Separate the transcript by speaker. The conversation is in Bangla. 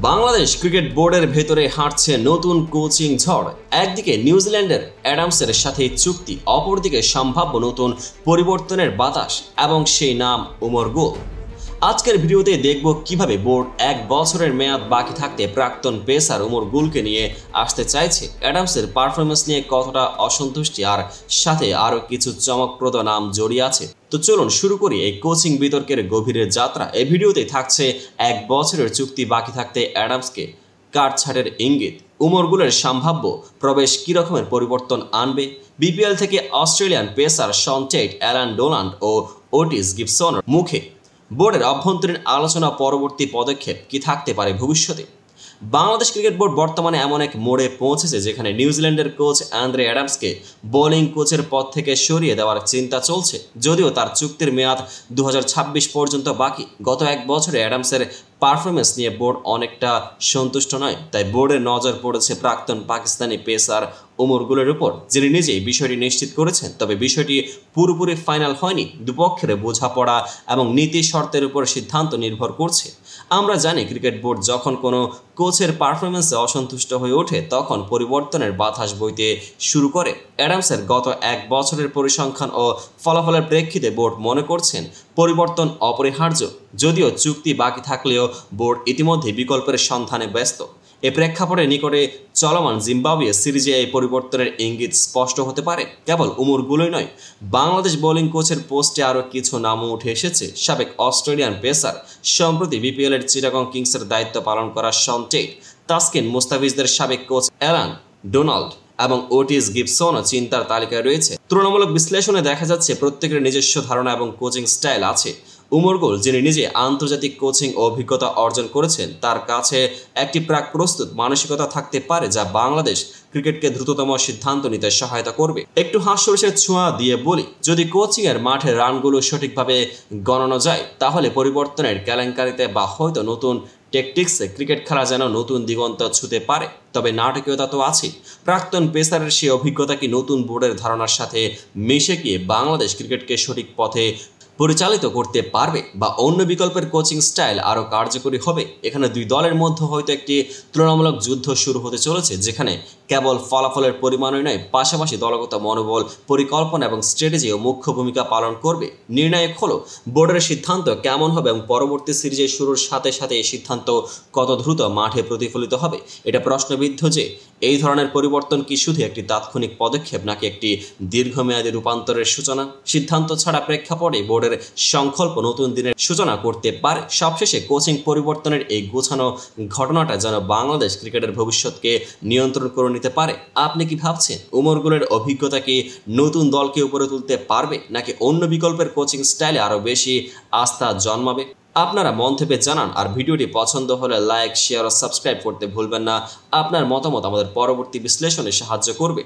Speaker 1: বাংলাদেশ ক্রিকেট বোর্ডের ভেতরে হাঁটছে নতুন কোচিং ঝড়। একদিকে নিউজিল্যান্ডের অ্যাডামসের সাথে চুক্তি, অপরদিকে সম্ভাব্য নতুন পরিবর্তনের বাতাস এবং সেই নাম উমর গুল। আজকের ভিডিওতে দেখব কিভাবে বোর্ড 1 বছরের মেয়াদ বাকি থাকতে প্রাক্তন পেসার উমর গুলকে নিয়ে আসতে চাইছে, অ্যাডামসের পারফরমেন্স নিয়ে কতটা অসন্তুষ্টি আর সাথে আরও কিছু চমকপ্রদ নাম জড়িয়ে আছে। তো চলুন শুরু করি এই কোচিং বিতর্কের গভীরের যাত্রা। এই ভিডিওতে থাকছে 1 বছরের চুক্তি বাকি থাকতে অ্যাডামসকে কাটছাঁটের ইঙ্গিত, উমর গুলের সম্ভাব্য প্রবেশ কী রকমের পরিবর্তন আনবে, বিপিএল থেকে Australian pacer Shaun Tait, Allan Donald ও ওটিস গিবসনের মুখে বোর্ডের অভ্যন্তরীণ আলোচনা, পরবর্তী পদক্ষেপ কি থাকতে পারে ভবিষ্যতে। বাংলাদেশ ক্রিকেট বোর্ড বর্তমানে এমন এক মোড়ে পৌঁছেছে যেখানে নিউজিল্যান্ডের কোচ অ্যান্দ্রে অ্যাডামসকে বোলিং কোচের পদ থেকে সরিয়ে দেওয়ার চিন্তা চলছে। যদিও তার চুক্তির মেয়াদ 2026 পর্যন্ত বাকি, গত 1 বছরে অ্যাডামসের পারফরমেন্স নিয়ে বোর্ড অনেকটা সন্তুষ্ট নয়। তাই বোর্ডের নজর পড়েছে প্রাক্তন পাকিস্তানি পেসার উমর গুলের উপর, যিনি নিজেই বিষয়টি নিশ্চিত করেছেন। তবে বিষয়টি পুরোপুরি ফাইনাল হয়নি, দুপক্ষের বোঝাপড়া এবং নীতি শর্তের উপর সিদ্ধান্ত নির্ভর করছে। আমরা জানি ক্রিকেট বোর্ড যখন কোনো কোচের পারফরমেন্সে অসন্তুষ্ট হয়ে ওঠে তখন পরিবর্তনের বাতাস বইতে শুরু করে। অ্যাডামসের গত 1 বছরের পরিসংখ্যান ও ফলাফলের প্রেক্ষিতে বোর্ড মনে করছেন পরিবর্তন অপরিহার্য। যদিও চুক্তি বাকি থাকলেও বোর্ড ইতিমধ্যে বিকল্পের সন্ধানে ব্যস্ত। এ প্রেক্ষাপটে নিকটে চলমান জিম্বাবুয়ে সিরিজে এই পরিবর্তনের ইঙ্গিত স্পষ্ট হতে পারে। কেবল উমর গুলোই নয়, বাংলাদেশ বোলিং কোচের পোস্টে আরও কিছু নামও উঠে এসেছে। সাবেক অস্ট্রেলিয়ান পেসার, সম্প্রতি বিপিএলের চিটাগং কিংসের দায়িত্ব পালন করা শন টেট, তাসকিন মুস্তাফিজদের সাবেক কোচ অ্যালান ডোনাল্ড এবং ওটিস গিবসনও চিন্তার তালিকায় রয়েছে। তুলনামূলক বিশ্লেষণে দেখা যাচ্ছে প্রত্যেকের নিজস্ব ধারণা এবং কোচিং স্টাইল আছে। উমর গুল, যিনি নিজে আন্তর্জাতিক কোচিং অভিজ্ঞতা অর্জন করেছেন, তার কাছে একটি প্রাক প্রস্তুত মানসিকতা থাকতে পারে যা বাংলাদেশ ক্রিকেটকে দ্রুততম সিদ্ধান্ত নিতে সহায়তা করবে। একটু হাস্যরসের ছোঁয়া দিয়ে বলি, যদি কোচিং এর মাঠে রানগুলো সঠিকভাবে গণনা যায় তাহলে পরিবর্তনের কেলেঙ্কারিতে বা হয়তো নতুন ট্যাকটিক্সে ক্রিকেট খেলা যেন নতুন দিগন্ত ছুঁতে পারে। তবে নাটকীয়তা তো আছে। প্রাক্তন পেসারের সেই অভিজ্ঞতা কি নতুন বোর্ডের ধারণার সাথে মিশে গিয়ে বাংলাদেশ ক্রিকেটকে সঠিক পথে পরিচালিত করতে পারবে, বা অন্য বিকল্পের কোচিং স্টাইল আরও কার্যকরী হবে? এখানে দুই দলের মধ্যে হয়তো একটি তুলনামূলক যুদ্ধ শুরু হতে চলেছে, যেখানে কেবল ফলাফলের পরিমাণই নয়, পাশাপাশি দলগত মনোবল, পরিকল্পনা এবং স্ট্র্যাটেজিও মুখ্য ভূমিকা পালন করবে। নির্ণায়ক হলো বোর্ডের সিদ্ধান্ত কেমন হবে এবং পরবর্তী সিরিজের শুরুর সাথে সাথে এই সিদ্ধান্ত কত দ্রুত মাঠে প্রতিফলিত হবে। এটা প্রশ্নবিদ্ধ যে এই ধরনের পরিবর্তন কি শুধু একটি তাৎক্ষণিক পদক্ষেপ নাকি একটি দীর্ঘমেয়াদী রূপান্তরের সূচনা। সিদ্ধান্ত ছাড়া প্রেক্ষাপটে বোর্ডের সংকল্প নতুন দিনের সূচনা করতে পারে। সবশেষে কোচিং পরিবর্তনের এই গোছানো ঘটনাটা যেন বাংলাদেশ ক্রিকেটের ভবিষ্যৎকে নিয়ন্ত্রণ করে নিতে পারে। আপনি কি ভাবছেন উমর গুলের অভিজ্ঞতা কি নতুন দলকে উপরে তুলতে পারবে, নাকি অন্য বিকল্পের কোচিং স্টাইলে আরও বেশি আস্থা জন্মাবে? আপনারা মন্তব্যে জানান। আর ভিডিওটি পছন্দ হলে লাইক, শেয়ার ও সাবস্ক্রাইব করতে ভুলবেন না। আপনার মতামত আমাদের পরবর্তী বিশ্লেষণে সাহায্য করবে।